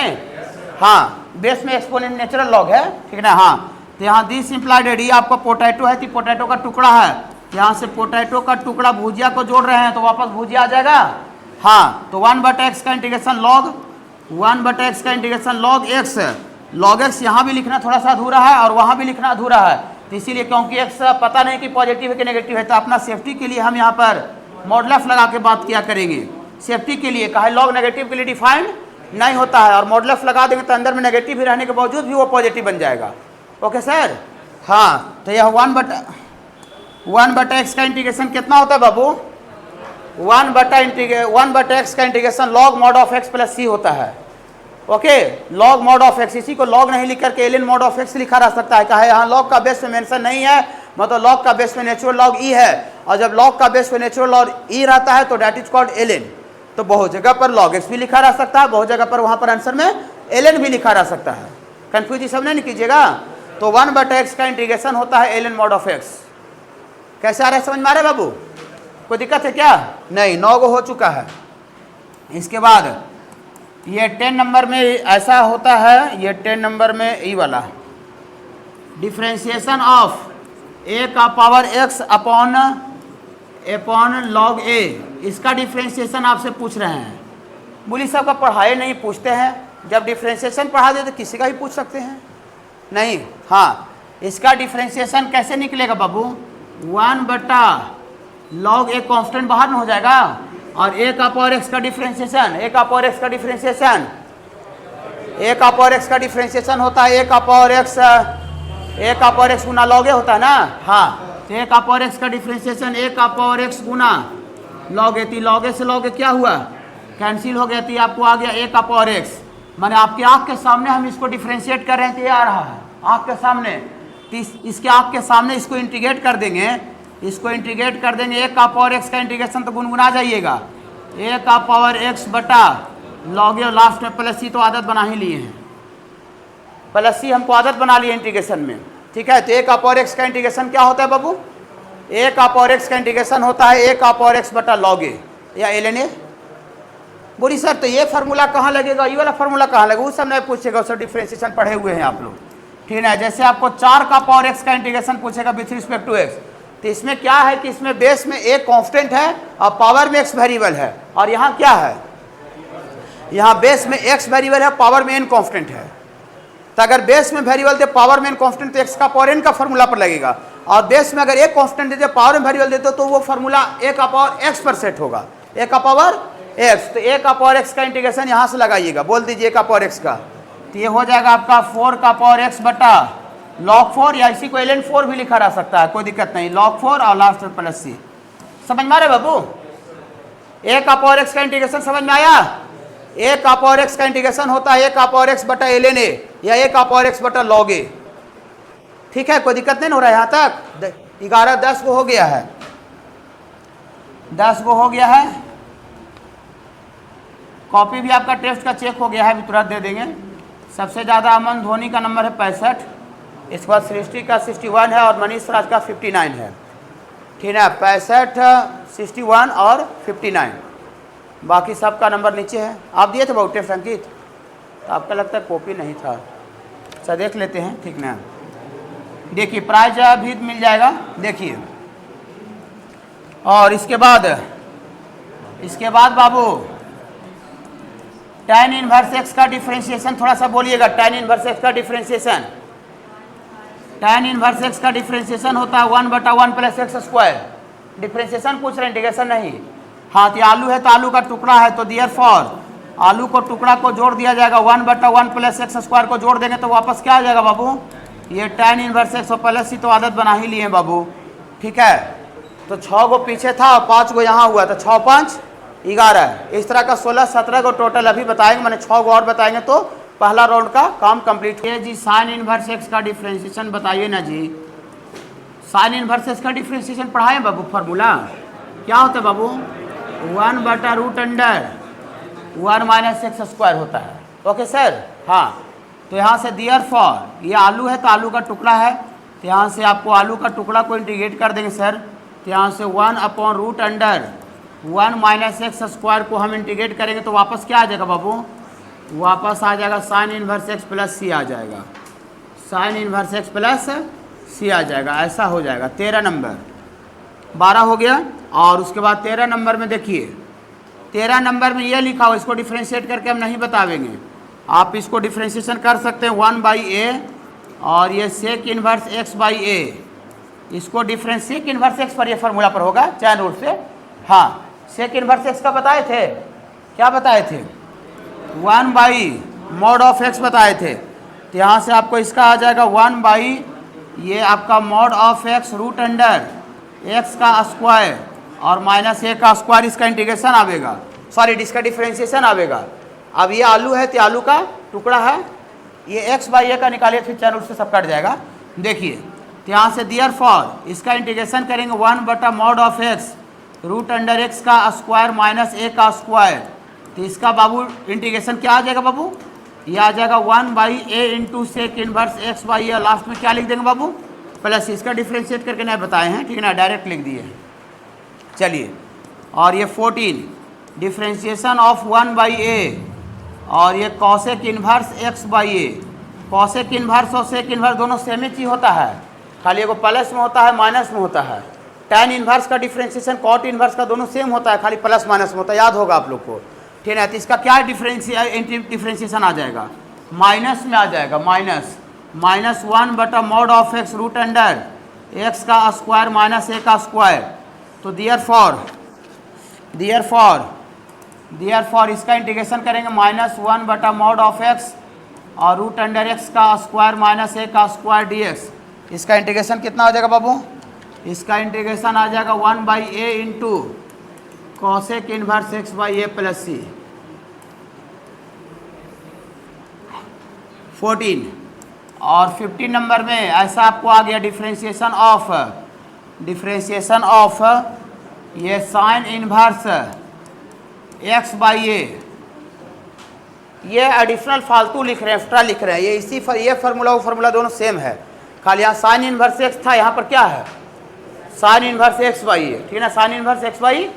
हाँ, बेस में एक्सपोनेंट नेचुरल लॉग है, ठीक ना। हाँ, तो यहाँ दिस इम्प्लाइड है, आपका पोटैटो है तो पोटैटो का टुकड़ा है, यहाँ से पोटैटो का टुकड़ा भुजिया को जोड़ रहे हैं तो वापस भुजिया आ जाएगा। हाँ, तो 1/x का इंटीग्रेशन log 1/x का integration log x, log x यहाँ भी लिखना थोड़ा सा अधूरा है और वहाँ भी लिखना अधूरा है, तो इसीलिए क्योंकि x पता नहीं कि पॉजिटिव है कि नेगेटिव है, तो अपना सेफ्टी के लिए हम यहाँ पर मॉडुलस लगा के बात किया करेंगे। सेफ्टी के लिए कहा, लॉग नेगेटिव के लिए डिफाइंड नहीं होता है, और मॉडुलस लगा देंगे तो अंदर में नेगेटिव भी रहने के बावजूद भी वो पॉजिटिव बन जाएगा। Okay sir. हाँ, तो यह 1/x का इंटीग्रेशन कितना होता है बाबू, 1/x का integration log mod of x plus c होता है। Okay, log mod of x, इसी को log नहीं लिख करके ln mod ऑफ x लिखा रह सकता है। कहा यहाँ log का बेस में मेंशन नहीं है, मतलब log का बेस में नेचुरल log e है, और जब log का बेस में नेचुरल log e रहता है तो डेट इज कॉल्ड ln। तो बहुत जगह पर log x भी लिखा रह सकता है, बहुत जगह पर वहाँ पर आंसर में ln भी लिखा रह सकता है। कन्फ्यूज ये सब नहीं कीजिएगा। तो 1/x का इंटीग्रेशन होता है ln mod ऑफ x। कैसे आ रहा है, समझ में आ रहा है बाबू, कोई दिक्कत है क्या, नहीं। 9 गो हो चुका है। इसके बाद ये 10 नंबर में ऐसा होता है, ये 10 नंबर में ई वाला डिफ्रेंशिएशन ऑफ ए का पावर एक्स अपॉन लॉग ए, इसका डिफ्रेंशिएशन आपसे पूछ रहे हैं। बोली साहब का पढ़ाए नहीं पूछते हैं, जब डिफ्रेंशिएशन पढ़ा दे तो किसी का भी पूछ सकते हैं नहीं। हाँ, इसका डिफ्रेंशिएशन कैसे निकलेगा बाबू, 1/log ए कांस्टेंट बाहर में हो जाएगा, और ए का पावर एक्स का डिफ्रेंशिएशन, ए का पावर एक्स का डिफ्रेंशिएशन, ए का पावर एक्स का डिफ्रेंशिएशन होता है ए का पावर एक्स गुना लॉग ए होता है ना। हाँ, तो ए का पावर एक्स का डिफ्रेंशिएशन ए का पावर एक्स गुना लॉग ए, लॉग ए से लॉग ए क्या हुआ, कैंसिल हो गया, तो आपको आ गया ए का पावर एक्स। माने आपकी आंख के सामने हम इसको डिफ्रेंशिएट कर रहे हैं तो ये आ रहा है आंख के सामने, तो इसके आंख के सामने इसको इंटीग्रेट कर देंगे, इसको इंटीग्रेट कर देंगे, ए का पावर एक्स का इंटीग्रेशन तो गुनगुना जाइएगा, ए का पावर एक्स बटा लॉग ए, लास्ट में प्लस सी तो आदत बना ही लिए हैं, प्लस सी हमको आदत बना ली है इंटीग्रेशन में। ठीक है, तो ए का पावर एक्स का इंटीग्रेशन क्या होता है बाबू, ए का पावर एक्स का इंटीग्रेशन होता है ए का पावर एक्स बटा लॉग ए या ln ए। बोली सर तो ये फार्मूला कहाँ लगेगा, ये वाला फार्मूला कहाँ लगेगा, उस समय पूछेगा, सर डिफ्रेंशिएशन पढ़े हुए हैं आप लोग। ठीक है, जैसे आपको 4 का पावर एक्स का इंटीग्रेशन पूछेगा विथ रिस्पेक्ट टू एक्स, तो इसमें क्या है कि इसमें बेस में एक कांस्टेंट है और पावर में एक्स वेरिएबल है, और यहाँ क्या है, यहाँ बेस में एक्स वेरिएबल है, पावर में एन कांस्टेंट है। तो अगर बेस में वेरिएबल दे पावर में एन कांस्टेंट तो एक्स का पावर एन का फार्मूला पर लगेगा, और बेस में अगर एक कांस्टेंट देते पावर में वेरिएबल देते तो वो फार्मूला ए का पावर एक्स पर सेट होगा, ए का पावर एक्स। तो ए का पावर एक्स का इंटीग्रेशन यहाँ से लगाइएगा, बोल दीजिए ए का पावर एक्स का, तो ये हो जाएगा आपका 4 का पावर एक्स बटा log 4, या इसी को ln 4 भी लिखा रह सकता है, कोई दिक्कत नहीं, log 4 और लास्ट में प्लस सी। समझ में आ रहे बाबू, ए का पावर एक्स का इंटीग्रेशन समझ में आया, ए का पावर एक्स का इंटीग्रेशन होता है ए का पावर एक्स बटा ln ए या ए का पावर एक्स बटा log ए। ठीक है, कोई दिक्कत नहीं हो रहा है यहाँ तक। 11-10 को हो गया है, 10 को हो गया है, कॉपी भी आपका टेस्ट का चेक हो गया है, भी तुरंत दे देंगे। सबसे ज़्यादा अमन धोनी का नंबर है 65, इसके बाद सृष्टि का 61 है और मनीष राज का 59 है। ठीक है, 65, 61 और 59, बाकी सबका नंबर नीचे है। आप दिए थे बहुत टेस्ट अंकित, तो आपका लगता है कॉपी नहीं था, अच्छा देख लेते हैं। ठीक ना, देखिए प्राइज भी मिल जाएगा, देखिए। और इसके बाद बाबू tan इनवर्स एक्स का डिफरेंशिएशन थोड़ा सा बोलिएगा, tan इनवर्स एक्स का डिफरेंशिएशन, tan इनवर्स एक्स का डिफरेंशिएशन होता है 1/1 प्लस एक्स स्क्वायर। डिफरेंशिएशन पूछ रहे हैं, इंटीग्रेशन नहीं। हाँ, तो आलू है तो आलू का टुकड़ा है, तो देयरफॉर आलू को टुकड़ा को जोड़ दिया जाएगा, 1/1 प्लस एक्स स्क्वायर को जोड़ देंगे तो वापस क्या आ जाएगा बाबू, ये tan इनवर्स एक्स और प्लस सी तो आदत बना ही लिए बाबू। ठीक है, तो 6 गो पीछे था और 5 गो यहाँ हुआ, तो 6 5 11, इस तरह का 16-17 को टोटल अभी बताएंगे, मैंने 6 को और बताएंगे तो पहला राउंड का काम कंप्लीट है। जी साइन इनवर्स एक्स का डिफरेंशिएशन बताइए ना जी, साइन इनवर्स एक्स का डिफरेंशिएशन पढ़ाए बाबू, फार्मूला क्या होता है बाबू, 1/√1 माइनस एक्स स्क्वायर होता है। ओके सर, हाँ, तो यहाँ से देयरफॉर ये आलू है तो आलू का टुकड़ा है, तो यहाँ से आपको आलू का टुकड़ा को इंटीग्रेट कर देंगे सर, तो यहाँ से 1/√1 माइनस एक्स स्क्वायर को हम इंटीग्रेट करेंगे तो वापस क्या आ जाएगा बाबू, वापस आ जाएगा साइन इनवर्स एक्स प्लस सी आ जाएगा, साइन इनवर्स एक्स प्लस सी आ जाएगा, ऐसा हो जाएगा। 13 नंबर 12 हो गया। और उसके बाद 13 नंबर में देखिए, 13 नंबर में ये लिखा हो, इसको डिफ्रेंशिएट करके हम नहीं बतावेंगे, आप इसको डिफ्रेंशिएशन कर सकते हैं 1/a, और ये सेक इनवर्स एक्स बाई ए, इसको डिफ्रेंशिएट इनवर्स एक्स पर ये फार्मूला पर होगा चैन रूल से। हाँ, सेक इनवर्स एक्स का बताए थे, क्या बताए थे, 1/mod(x) बताए थे, तो यहाँ से आपको इसका आ जाएगा 1/ ये आपका mod(x) √x का स्क्वायर और माइनस ए का स्क्वायर, इसका इंटीग्रेशन आवेगा, सॉरी इसका डिफ्रेंशिएशन आवेगा। अब ये आलू है तो आलू का टुकड़ा है, ये x/a का निकालिए, फिर चैन रूल से सब कट जाएगा। देखिए, तो यहाँ से देयरफॉर इसका इंटीग्रेशन करेंगे 1/mod(x) √x का स्क्वायर माइनस ए का स्क्वायर, तो इसका बाबू इंटीग्रेशन क्या आ जाएगा बाबू, ये आ जाएगा 1/a into sec inverse x/a, last में क्या लिख देंगे बाबू, प्लस इसका डिफ्रेंशिएट करके नहीं बताए हैं, ठीक है ना, डायरेक्ट लिख दिए। चलिए, और ये 14 डिफ्रेंशिएशन ऑफ 1/a, और ये cosec inverse x/a cosec inverse और सेक इन्वर्स दोनों सेम ही चीज होता है, खाली एगो प्लस में होता है माइनस में होता है। tan इन्वर्स का डिफ्रेंशिएशन कॉट इन्वर्स का दोनों सेम होता है, खाली प्लस माइनस में होता है, याद होगा आप लोग को, ठीक है। तो इसका क्या डिफ्रेंशिएशन आ जाएगा, माइनस में आ जाएगा, minus 1 / mod of x root under x का स्क्वायर माइनस a का स्क्वायर। तो देयरफॉर इसका इंटीग्रेशन करेंगे -1 / mod ऑफ x और रूट अंडर x का स्क्वायर माइनस a का स्क्वायर dx। इसका इंटीग्रेशन कितना हो जाएगा बाबू, इसका इंटीग्रेशन आ जाएगा 1/a into cosec inverse x/a plus c 14। और 15 नंबर में ऐसा आपको आ गया डिफ्रेंशिएशन ऑफ ये साइन इन्वर्स x/a। ये एडिशनल फालतू लिख रहे हैं, एक्स्ट्रा लिख रहे हैं, ये फार्मूला दोनों सेम है, खाली यहाँ साइन इन्वर्स x था, यहाँ पर क्या है साइन इन्वर्स x/a, ठीक है ना, साइन इन्वर्स x/a।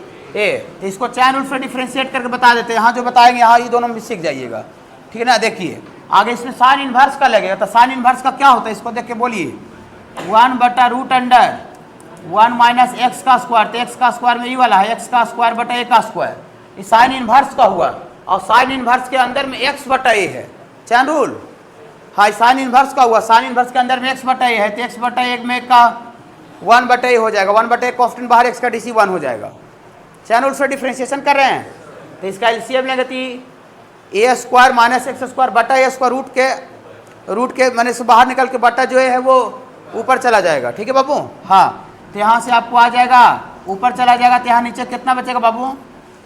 तो इसको चैन रूल से डिफ्रेंशिएट करके बता देते हैं, यहाँ जो बताएंगे यहाँ ये दोनों में सीख जाइएगा, ठीक है ना। देखिए आगे इसमें साइन इन्वर्स का लगेगा, तो साइन इन्वर्स का क्या होता है इसको देख के बोलिए, 1/√1 माइनस x का स्क्वायर, तो x का स्क्वायर में ये वाला है x का स्क्वायर बटा a का स्क्वायर, ये साइन इन्वर्स का हुआ। और साइन इन्वर्स के अंदर में x/a है, चैन रूल, हाँ साइन इन्वर्स का हुआ, साइन इन्वर्स के अंदर में x/a है, तो x/a में का 1/a हो जाएगा, 1/a कॉन्स्टेंट बाहर x का dc 1 हो जाएगा। चैन रूल से डिफ्रेंशिएशन कर रहे हैं, तो इसका एलसीएम लेंगे तो a square minus x square बटा a स्क्वायर रूट के मैंने से बाहर निकल के बटा जो है वो ऊपर चला जाएगा, ठीक है बाबू। हाँ तो यहाँ से आपको आ जाएगा ऊपर चला जाएगा, तो यहाँ नीचे कितना बचेगा बाबू,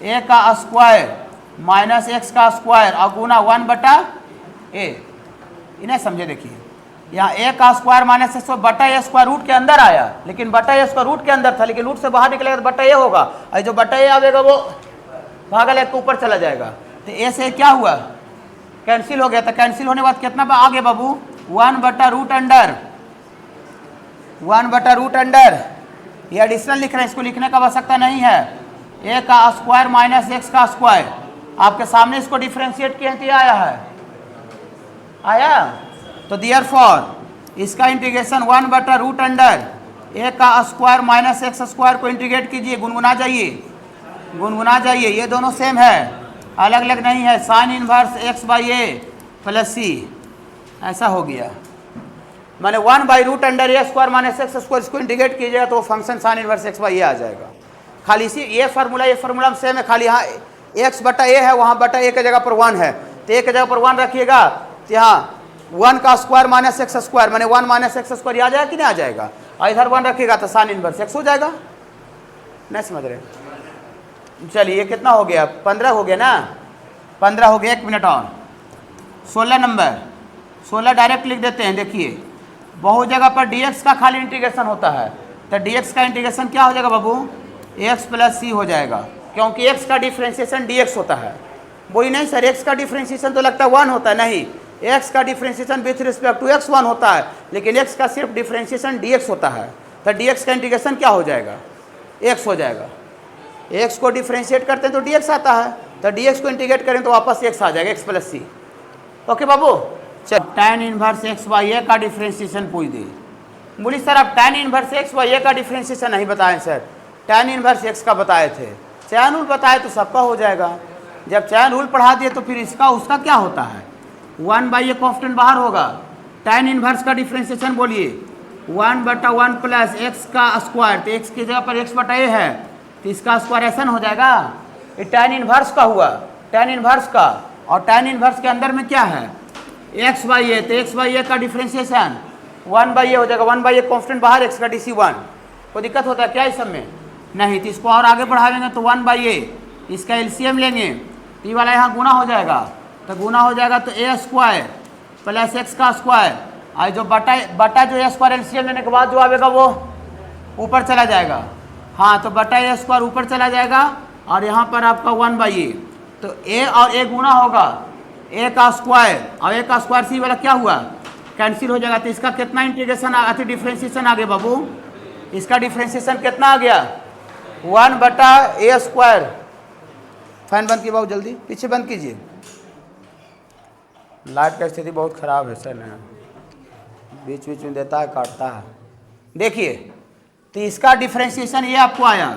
a का स्क्वायर माइनस x का स्क्वायर और गुना 1/a। इन्हें समझे, देखिए यहाँ a का स्क्वायर माइनस x बटा a स्क्वायर रूट के अंदर आया, लेकिन बटा a स्क्वायर रूट के अंदर था, लेकिन रूट से बाहर निकलेगा तो बटा a होगा, और जो बटा a आवेगा वो भागा लेकर ऊपर चला जाएगा। तो a से क्या हुआ, कैंसिल हो गया, तो कैंसिल होने के बाद कितना आ गया बाबू, 1/√अंडर, ये एडिशनल लिख रहे हैं, इसको लिखने का आवश्यकता नहीं है, a का स्क्वायर माइनस x का स्क्वायर। आपके सामने इसको डिफ्रेंशिएट किए तो आया। तो देयरफॉर इसका इंटीग्रेशन 1/√अंडर a का स्क्वायर माइनस x स्क्वायर को इंटीग्रेट कीजिए, गुनगुना जाइए, ये दोनों सेम है, अलग अलग नहीं है, sign inverse x/a plus c, ऐसा हो गया। मैंने 1/√a square minus x square इसको इंटीग्रेट कीजिएगा तो वो फंक्शन साइन इन्वर्स x/a आ जाएगा। खाली इसी ये फार्मूला में सेम है, खाली यहाँ x/a है, वहाँ बटा a की जगह पर 1 है, तो a की जगह पर 1 रखिएगा, तो यहाँ 1 का स्क्वायर माइनस x स्क्वायर मैंने 1 माइनस x स्क्वायर आ जाएगा कि नहीं आ जाएगा, और इधर 1 रखिएगा तो साइन इन्वर्स x हो जाएगा। नहीं समझ रहे, चलिए ये कितना हो गया, 15 हो गया ना, 15 हो गया, 1 मिनट और 16 नंबर, 16 डायरेक्ट लिख देते हैं। देखिए बहुत जगह पर dx का खाली इंटीग्रेशन होता है, तो dx का इंटीग्रेशन क्या हो जाएगा बाबू, x प्लस c हो जाएगा, क्योंकि x का डिफ्रेंशिएशन dx होता है। वही नहीं सर, x का डिफ्रेंशिएशन तो लगता है 1 होता है, नहीं, x का differentiation with respect to x 1 होता है, लेकिन x का सिर्फ डिफ्रेंशिएशन dx होता है, तो dx का इंटीग्रेशन क्या हो जाएगा, x हो जाएगा। x को डिफ्रेंशिएट करते हैं तो dx आता है, तो dx को इंटीग्रेट करें तो वापस x आ जाएगा, x प्लस c। ओके बाबू, चल tan इन्वर्स x/a का डिफ्रेंशिएशन पूछ दी। बोली सर आप tan इन्वर्स x/a का डिफ्रेंशिएशन नहीं बताएं सर, tan इन्वर्स x का बताए थे, चैन रूल बताए तो सबका हो जाएगा। जब चैन रूल पढ़ा दिए तो फिर इसका उसका क्या होता है, 1/a कॉन्स्टेंट बाहर होगा, tan इन्वर्स का डिफ्रेंशिएशन बोलिए 1/1 प्लस x का स्क्वायर, तो x की जगह पर x/a है, तो इसका स्क्वायर ऐसा हो जाएगा, ये tan इन्वर्स का हुआ, tan इन्वर्स का, और tan इन्वर्स के अंदर में क्या है x/a, तो x/a का डिफ्रेंशिएशन 1/a हो जाएगा, 1/a कॉन्स्टेंट बाहर, x का dc 1। कोई दिक्कत होता है क्या इस सब में, नहीं, तो इसको और आगे बढ़ाएंगे तो 1/a, इसका एलसीएम लेंगे, तो ये वाला यहाँ गुना हो जाएगा, तो गुना हो जाएगा तो a स्क्वायर प्लस x का स्क्वायर, और जो बटा जो a स्क्वायर एलसीएम लेने के बाद जो आएगा वो ऊपर चला जाएगा, हाँ, तो बटा a स्क्वायर ऊपर चला जाएगा, और यहाँ पर आपका 1/a, तो a और a गुना होगा, a का स्क्वायर और a का स्क्वायर सी वाला क्या हुआ, कैंसिल हो जाएगा। तो इसका कितना इंटीग्रेशन डिफ्रेंशिएशन आ गया बाबू, इसका डिफ्रेंशिएशन कितना आ गया, 1/a स्क्वायर। फैन बंद कीजिए बाबू, जल्दी पीछे बंद कीजिए। लाइट का स्थिति बहुत ख़राब है सर ना, बीच बीच में देता है, काटता है। देखिए, तो इसका डिफ्रेंशिएशन ये आपको आया